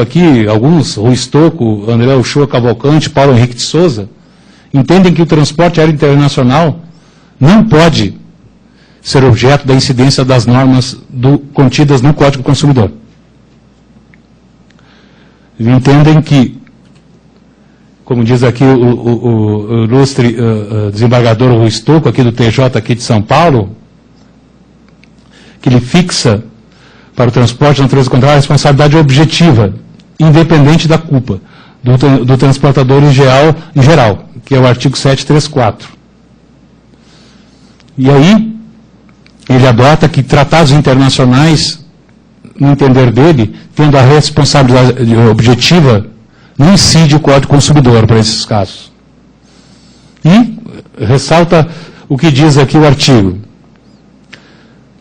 aqui, alguns, Rui Stocco, André Uchoa Cavalcante, Paulo Henrique de Souza, entendem que o transporte aéreo internacional não pode ser objeto da incidência das normas contidas no Código do Consumidor. Entendem que, como diz aqui o ilustre desembargador Rui Stocco, aqui do TJ aqui de São Paulo, que ele fixa para o transporte de natureza contrária a responsabilidade objetiva, independente da culpa, do transportador em geral, que é o artigo 734. E aí, ele adota que tratados internacionais, no entender dele, tendo a responsabilidade objetiva, não incide o Código do Consumidor para esses casos. E ressalta o que diz aqui o artigo.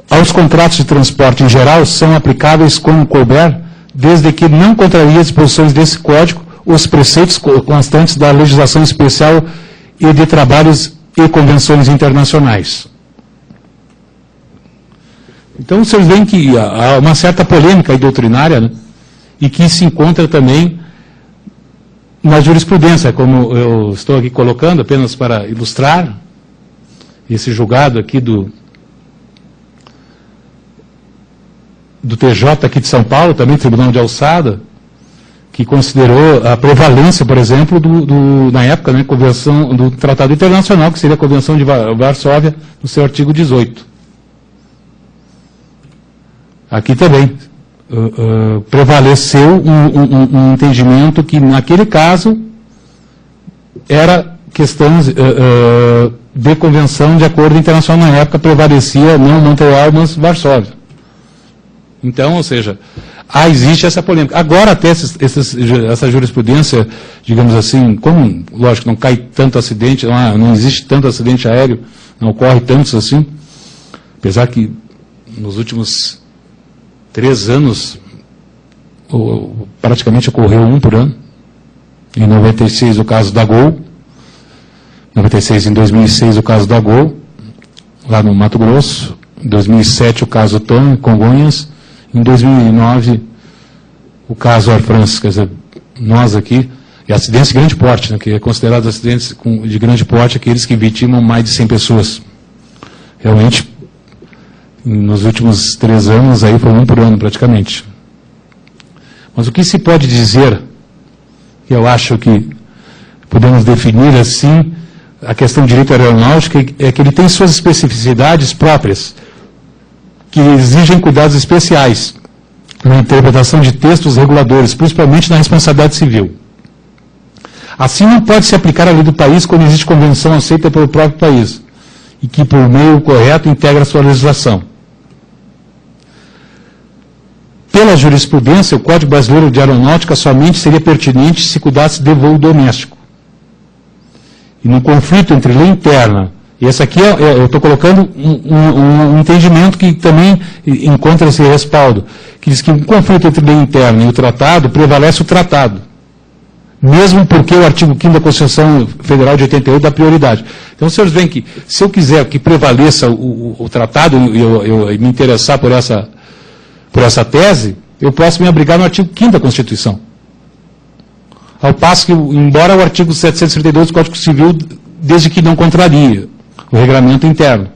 Aos contratos de transporte em geral são aplicáveis como couber, desde que não contrarie as disposições desse Código os preceitos constantes da legislação especial e de trabalhos e convenções internacionais. Então, vocês veem que há uma certa polêmica aí doutrinária, né, e que se encontra também na jurisprudência, como eu estou aqui colocando, apenas para ilustrar esse julgado aqui do TJ aqui de São Paulo, também Tribunal de Alçada, que considerou a prevalência, por exemplo, na época, né, convenção do Tratado Internacional, que seria a Convenção de Varsóvia, no seu artigo 18. Aqui também prevaleceu um entendimento que, naquele caso, era questão de convenção de acordo internacional. Na época prevalecia não Montreal, mas Varsóvia. Então, ou seja, existe essa polêmica. Agora, até essa jurisprudência, digamos assim, como, lógico, não cai tanto acidente, não existe tanto acidente aéreo, não ocorre tantos assim, apesar que nos últimos 3 anos, praticamente ocorreu um por ano. Em 96 o caso da Gol, em 2006 o caso da Gol, lá no Mato Grosso, em 2007 o caso Tom, em Congonhas, em 2009 o caso Air France, quer dizer, nós aqui, e acidentes de grande porte, né, que é considerado acidentes de grande porte aqueles que vitimam mais de 100 pessoas. Realmente, nos últimos 3 anos, aí foi um por ano praticamente. Mas o que se pode dizer, que eu acho que podemos definir assim, a questão do direito aeronáutico, é que ele tem suas especificidades próprias, que exigem cuidados especiais na interpretação de textos reguladores, principalmente na responsabilidade civil. Assim, não pode se aplicar a lei do país quando existe convenção aceita pelo próprio país, e que, por meio correto, integra a sua legislação. Pela jurisprudência, o Código Brasileiro de Aeronáutica somente seria pertinente se cuidasse de voo doméstico. E no conflito entre lei interna, e esse aqui eu estou colocando um entendimento que também encontra esse respaldo, que diz que no conflito entre lei interna e o tratado, prevalece o tratado. Mesmo porque o artigo 5º da Constituição Federal de 88 dá prioridade. Então, os senhores veem que, se eu quiser que prevaleça o tratado e eu me interessar por essa tese, eu posso me abrigar no artigo 5º da Constituição. Ao passo que, embora o artigo 732 do Código Civil, desde que não contraria o regulamento interno.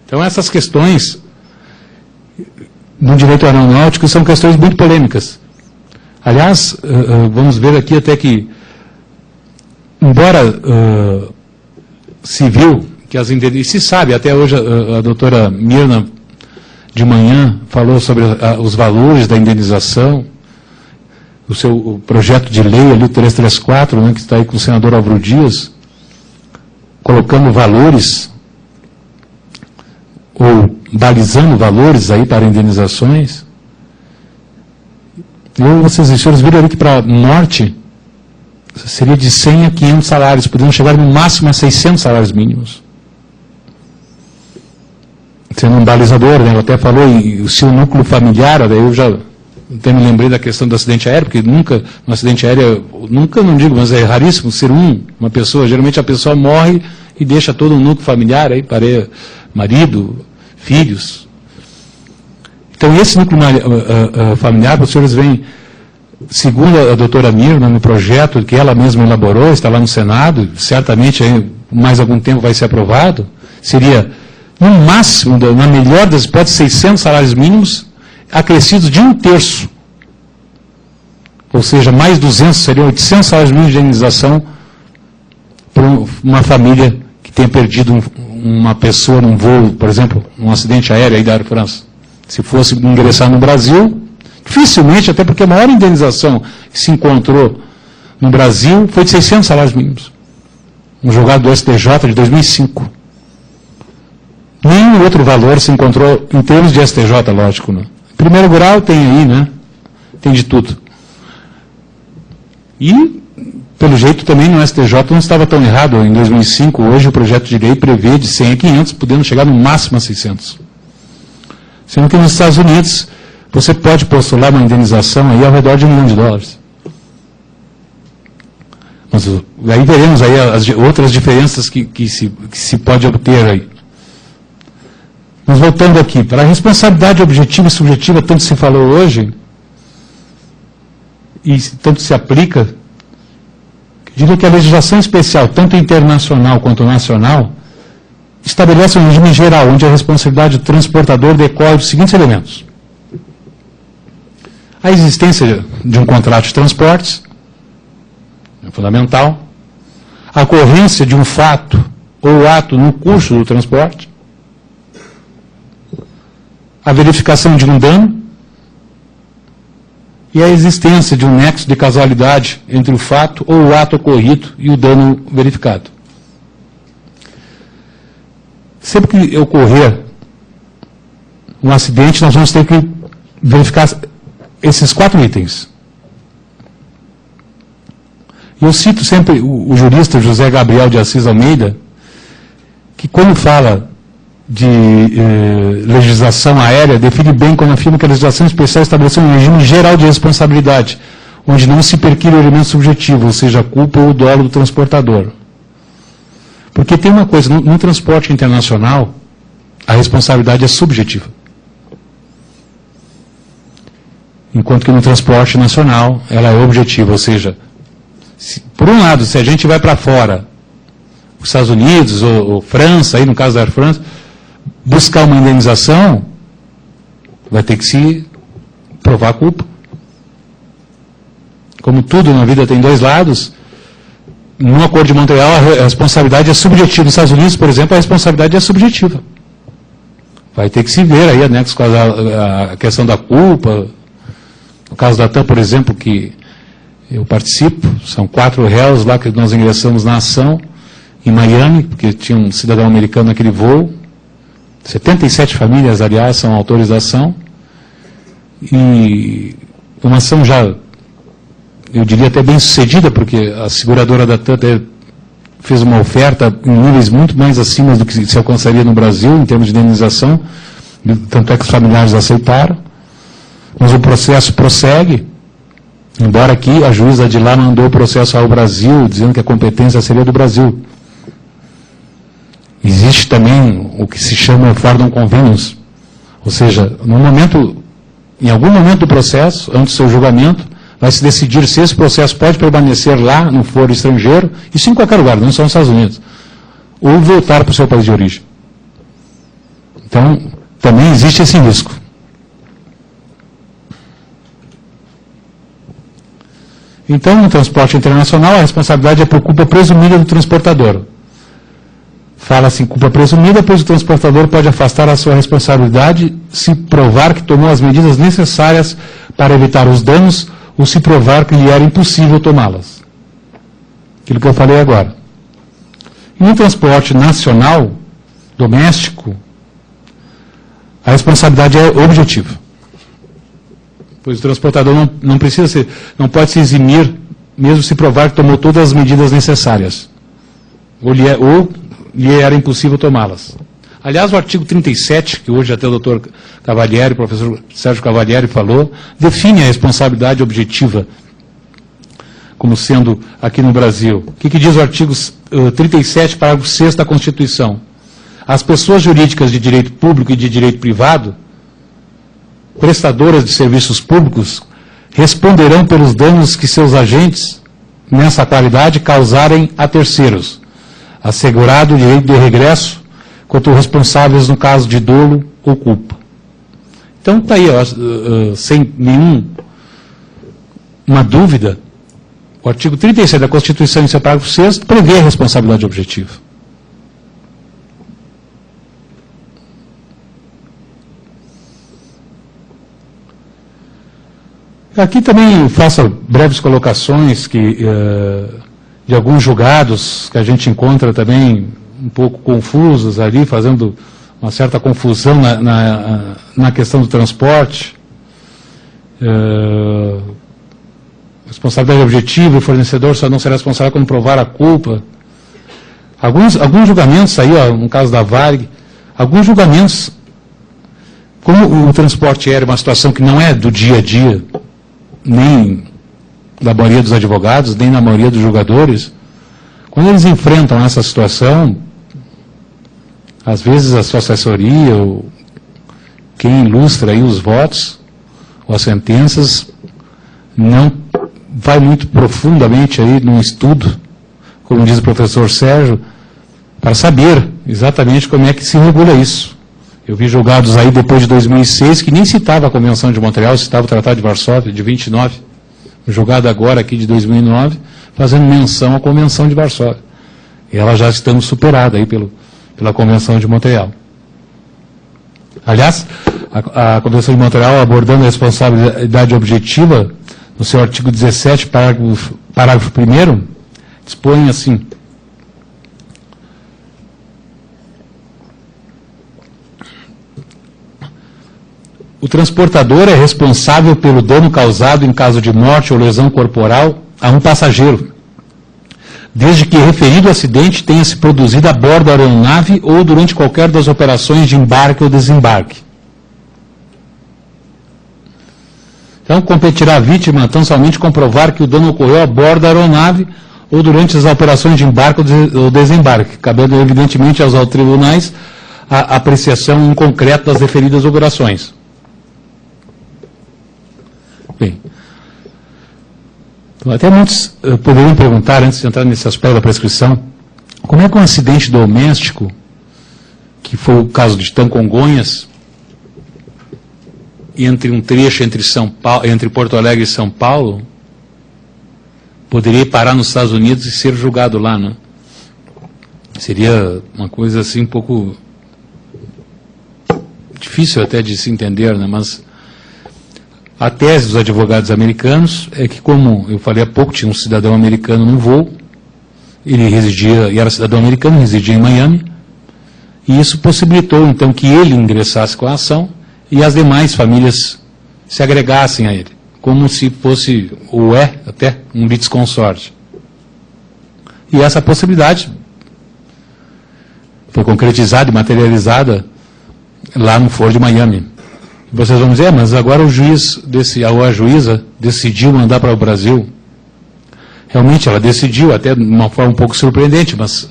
Então, essas questões no direito aeronáutico são questões muito polêmicas. Aliás, vamos ver aqui até que, embora se viu que as indenizações, se sabe, até hoje a doutora Mirna de manhã falou sobre os valores da indenização, o seu projeto de lei ali, o 334, né, que está aí com o senador Álvaro Dias, colocando valores, ou balizando valores aí para indenizações. Vocês viram ali que para norte seria de 100 a 500 salários, podendo chegar no máximo a 600 salários mínimos. Sendo um balizador, né, eu até falou em se o núcleo familiar, daí eu já até me lembrei da questão do acidente aéreo, porque nunca, no acidente aéreo, nunca não digo, mas é raríssimo ser uma pessoa, geralmente a pessoa morre e deixa todo um núcleo familiar aí, marido, filhos, Então, esse núcleo familiar, os senhores veem, segundo a doutora Mirna, no projeto que ela mesma elaborou, está lá no Senado, certamente aí, mais algum tempo vai ser aprovado, seria, no máximo, na melhor das hipóteses, 600 salários mínimos, acrescidos de 1/3. Ou seja, mais 200, seriam 800 salários mínimos de indenização para uma família que tenha perdido uma pessoa num voo, por exemplo, num acidente aéreo aí da Air France. Se fosse ingressar no Brasil, dificilmente, até porque a maior indenização que se encontrou no Brasil foi de 600 salários mínimos. Um julgado do STJ de 2005. Nenhum outro valor se encontrou em termos de STJ, lógico. Né? Em primeiro grau tem aí, né? Tem de tudo. E, pelo jeito, também no STJ não estava tão errado. Em 2005, hoje o projeto de lei prevê de 100 a 500, podendo chegar no máximo a 600. Sendo que nos Estados Unidos, você pode postular uma indenização aí ao redor de $1 milhão. Mas aí veremos aí as outras diferenças que se pode obter aí. Mas voltando aqui, para a responsabilidade objetiva e subjetiva, tanto se falou hoje, e tanto se aplica, eu diria que a legislação especial, tanto internacional quanto nacional, estabelece um regime geral, onde a responsabilidade do transportador decorre dos seguintes elementos. A existência de um contrato de transportes, é fundamental. A ocorrência de um fato ou ato no curso do transporte. A verificação de um dano. E a existência de um nexo de causalidade entre o fato ou o ato ocorrido e o dano verificado. Sempre que ocorrer um acidente, nós vamos ter que verificar esses 4 itens. Eu cito sempre o jurista José Gabriel de Assis Almeida, que quando fala de legislação aérea, define bem quando afirma que a legislação especial estabeleceu um regime geral de responsabilidade, onde não se perquire o elemento subjetivo, ou seja, a culpa ou o dolo do transportador. Porque tem uma coisa, no transporte internacional, a responsabilidade é subjetiva. Enquanto que no transporte nacional, ela é objetiva, ou seja, por um lado, se a gente vai para fora, os Estados Unidos ou França, aí no caso da Air France, buscar uma indenização, vai ter que se provar a culpa. Como tudo na vida tem 2 lados, no Acordo de Montreal a responsabilidade é subjetiva. Nos Estados Unidos, por exemplo, a responsabilidade é subjetiva. Vai ter que se ver aí anexo com a questão da culpa. No caso da TAM, por exemplo, que eu participo, são 4 réus lá que nós ingressamos na ação, em Miami, porque tinha um cidadão americano naquele voo. 77 famílias, aliás, são autores da ação. E uma ação já, eu diria até bem sucedida, porque a seguradora da TAM fez uma oferta em níveis muito mais acima do que se alcançaria no Brasil, em termos de indenização, tanto é que os familiares aceitaram. Mas o processo prossegue, embora aqui a juíza de lá mandou o processo ao Brasil, dizendo que a competência seria do Brasil. Existe também o que se chama Fordham Convenience, ou seja, em algum momento do processo, antes do seu julgamento, vai se decidir se esse processo pode permanecer lá no foro estrangeiro, isso em qualquer lugar, não só nos Estados Unidos, ou voltar para o seu país de origem. Então, também existe esse risco. Então, no transporte internacional, a responsabilidade é por culpa presumida do transportador. Fala-se em culpa presumida, pois o transportador pode afastar a sua responsabilidade se provar que tomou as medidas necessárias para evitar os danos ou se provar que lhe era impossível tomá-las. Aquilo que eu falei agora. E no transporte nacional, doméstico, a responsabilidade é objetiva. Pois o transportador não pode se eximir, mesmo se provar que tomou todas as medidas necessárias. Ou lhe era impossível tomá-las. Aliás, o artigo 37, que hoje até o doutor Cavalieri, o professor Sérgio Cavalieri falou, define a responsabilidade objetiva como sendo aqui no Brasil. O que diz o artigo 37, parágrafo 6º da Constituição? As pessoas jurídicas de direito público e de direito privado prestadoras de serviços públicos responderão pelos danos que seus agentes, nessa qualidade, causarem a terceiros, assegurado o direito de regresso contra os responsáveis no caso de dolo ou culpa. Então, está aí, sem nenhuma dúvida, o artigo 37 da Constituição, em seu parágrafo 6º, prevê a responsabilidade objetiva. Aqui também faço breves colocações de alguns julgados que a gente encontra também um pouco confusos ali, fazendo uma certa confusão na questão do transporte. Responsabilidade objetiva, o fornecedor só não será responsável quando provar a culpa. Alguns julgamentos aí, no caso da Varig, alguns julgamentos, como o transporte aéreo é uma situação que não é do dia a dia, nem da maioria dos advogados, nem na maioria dos julgadores, quando eles enfrentam essa situação, às vezes a sua assessoria, ou quem ilustra aí os votos, ou as sentenças, não vai muito profundamente aí num estudo, como diz o professor Sérgio, para saber exatamente como é que se regula isso. Eu vi julgados aí depois de 2006 que nem citava a Convenção de Montreal, citava o Tratado de Varsóvia, de 29. Julgado agora aqui de 2009, fazendo menção à Convenção de Varsóvia. E ela já estando superada aí pela Convenção de Montreal. Aliás, a Convenção de Montreal, abordando a responsabilidade objetiva, no seu artigo 17, parágrafo 1º, dispõe assim: o transportador é responsável pelo dano causado em caso de morte ou lesão corporal a um passageiro, desde que referido acidente tenha se produzido a bordo da aeronave ou durante qualquer das operações de embarque ou desembarque. Então, competirá a vítima tão somente comprovar que o dano ocorreu a bordo da aeronave ou durante as operações de embarque ou desembarque, cabendo evidentemente aos tribunais a apreciação em concreto das referidas operações. Bem, até muitos poderiam perguntar, antes de entrar nesse aspecto da prescrição, como é que um acidente doméstico, que foi o caso de Congonhas, entre um trecho entre Porto Alegre e São Paulo, poderia parar nos Estados Unidos e ser julgado lá, né? Seria uma coisa assim um pouco difícil até de se entender, né? Mas a tese dos advogados americanos é que, como eu falei há pouco, tinha um cidadão americano no voo, ele residia, e era cidadão americano, residia em Miami, e isso possibilitou, então, que ele ingressasse com a ação e as demais famílias se agregassem a ele, como se fosse, ou é até, um litisconsorte. E essa possibilidade foi concretizada e materializada lá no Foro de Miami. Vocês vão dizer, mas agora o juiz, a juíza decidiu mandar para o Brasil. Realmente ela decidiu, até de uma forma um pouco surpreendente, mas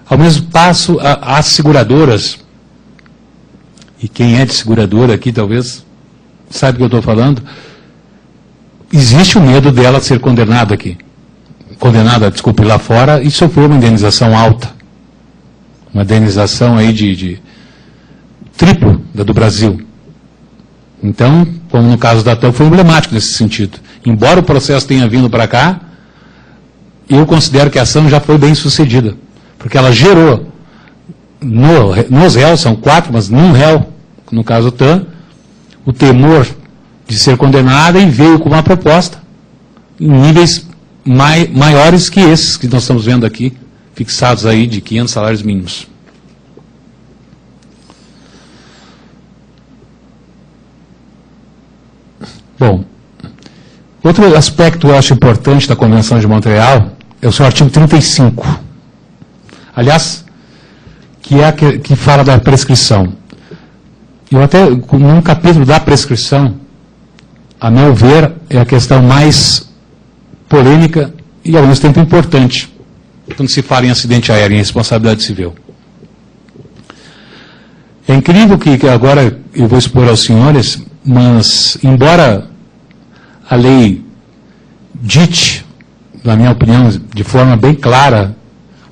ao mesmo passo as seguradoras, e quem é de seguradora aqui talvez sabe o que eu estou falando, existe o medo dela ser condenada aqui. Condenada, desculpe, lá fora, e sofreu uma indenização alta. Uma indenização aí de triplo da do Brasil. Então, como no caso da TAM, foi emblemático nesse sentido. Embora o processo tenha vindo para cá, eu considero que a ação já foi bem sucedida. Porque ela gerou, nos réus, são 4, mas num réu, no caso TAM, o temor de ser condenada e veio com uma proposta em níveis maiores que esses que nós estamos vendo aqui, fixados aí de 500 salários mínimos. Bom, outro aspecto eu acho importante da Convenção de Montreal é o seu artigo 35. Aliás, que fala da prescrição. Eu até, num capítulo da prescrição, a meu ver, é a questão mais polêmica e, ao mesmo tempo, importante, quando se fala em acidente aéreo, em responsabilidade civil. É incrível que agora eu vou expor aos senhores Mas, embora a lei dite, na minha opinião, de forma bem clara,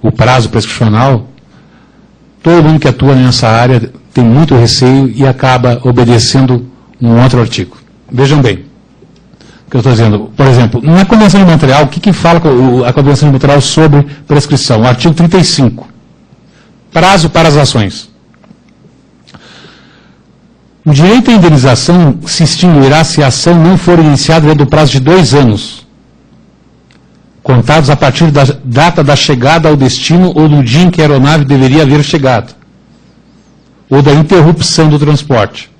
o prazo prescricional, todo mundo que atua nessa área tem muito receio e acaba obedecendo um outro artigo. Vejam bem o que eu estou dizendo. Por exemplo, na Convenção de Montreal, o que fala a Convenção de Montreal sobre prescrição? O artigo 35. Prazo para as ações. O direito à indenização se extinguirá se a ação não for iniciada dentro do prazo de 2 anos, contados a partir da data da chegada ao destino ou do dia em que a aeronave deveria haver chegado, ou da interrupção do transporte.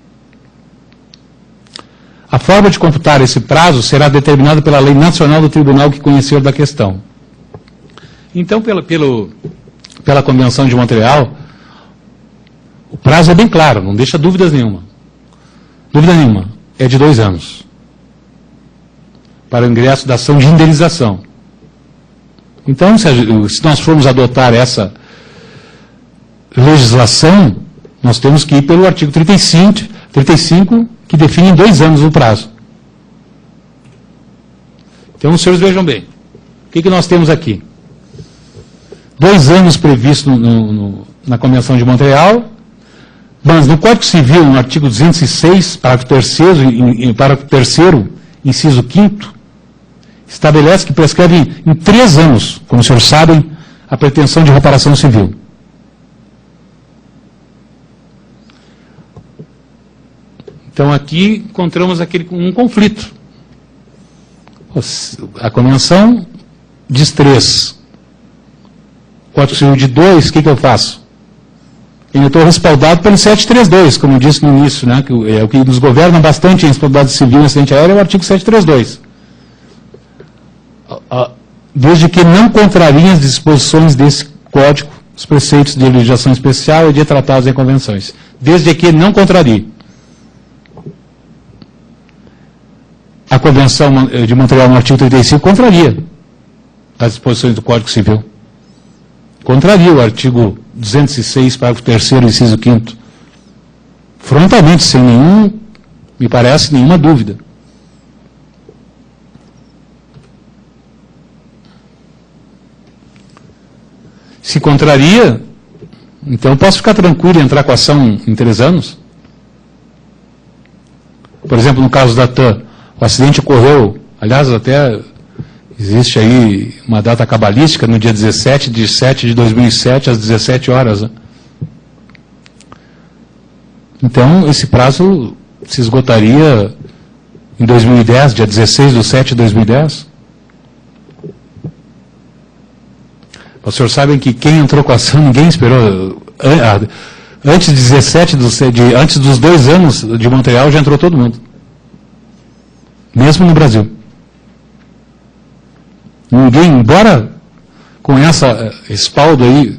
A forma de computar esse prazo será determinada pela lei nacional do tribunal que conhecer da questão. Então, pela Convenção de Montreal, o prazo é bem claro, não deixa dúvidas nenhuma. Dúvida nenhuma, é de 2 anos. Para o ingresso da ação de indenização. Então, se nós formos adotar essa legislação, nós temos que ir pelo artigo 35 que define em 2 anos o prazo. Então, os senhores vejam bem. O que nós temos aqui? 2 anos previsto na Convenção de Montreal, mas no Código Civil, no artigo 206, parágrafo 3º, parágrafo 3º, inciso 5º, estabelece que prescreve em 3 anos, como os senhores sabem, a pretensão de reparação civil. Então, aqui encontramos um conflito. A Convenção diz 3. Código Civil de 2, o que eu faço? Eu estou respaldado pelo 732, como eu disse no início, né, que é o que nos governa bastante em responsabilidade civil e acidente aéreo, é o artigo 732. Desde que não contrariem as disposições desse código, os preceitos de legislação especial e de tratados em convenções. Desde que não contrarie. A Convenção de Montreal, no artigo 35, contraria as disposições do Código Civil. Contraria o artigo 206, parágrafo 3º, inciso 5º. Frontalmente, sem me parece, nenhuma dúvida. Se contraria, então eu posso ficar tranquilo e entrar com a ação em 3 anos? Por exemplo, no caso da TAM, o acidente ocorreu, aliás, até existe aí uma data cabalística, no dia 17 de 7 de 2007, às 17 horas. Né? Então, esse prazo se esgotaria em 2010, dia 16 de 7 de 2010. Os senhores sabem que quem entrou com a ação, ninguém esperou. Antes de 17, antes dos 2 anos de Montreal, já entrou todo mundo. Mesmo no Brasil. Ninguém, embora com esse respaldo aí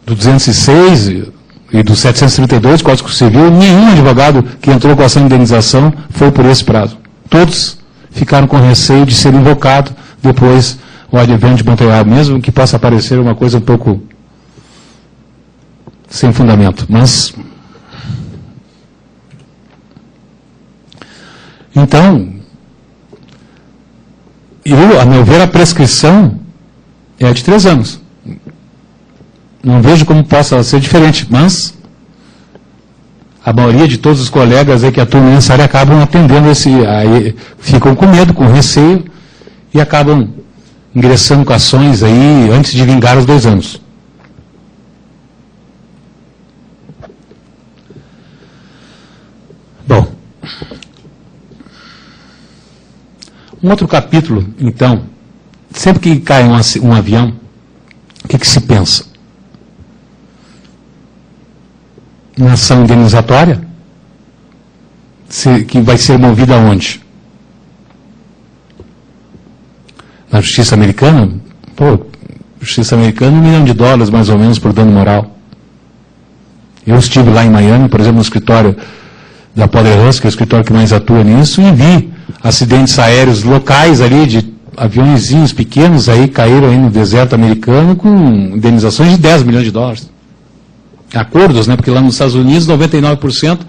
do 206 e do 732, Código Civil, nenhum advogado que entrou com ação de indenização foi por esse prazo. Todos ficaram com receio de ser invocado depois o advento de Montreal, mesmo que possa parecer uma coisa um pouco sem fundamento. Mas, então, a meu ver, a prescrição é de 3 anos. Não vejo como possa ser diferente, mas a maioria de todos os colegas aí que atuam nessa área acabam atendendo aí ficam com medo, com receio, e acabam ingressando com ações aí antes de vingar os 2 anos. Bom, um outro capítulo, então, sempre que cai um avião, o que se pensa? Na ação indenizatória, que vai ser movida aonde? Na justiça americana? Justiça americana, $1 milhão mais ou menos por dano moral. Eu estive lá em Miami, por exemplo, no escritório da Poderhouse, que é o escritório que mais atua nisso, e vi acidentes aéreos locais ali, de aviõezinhos pequenos, aí caíram aí no deserto americano com indenizações de $10 milhões. Acordos, né? Porque lá nos Estados Unidos, 99%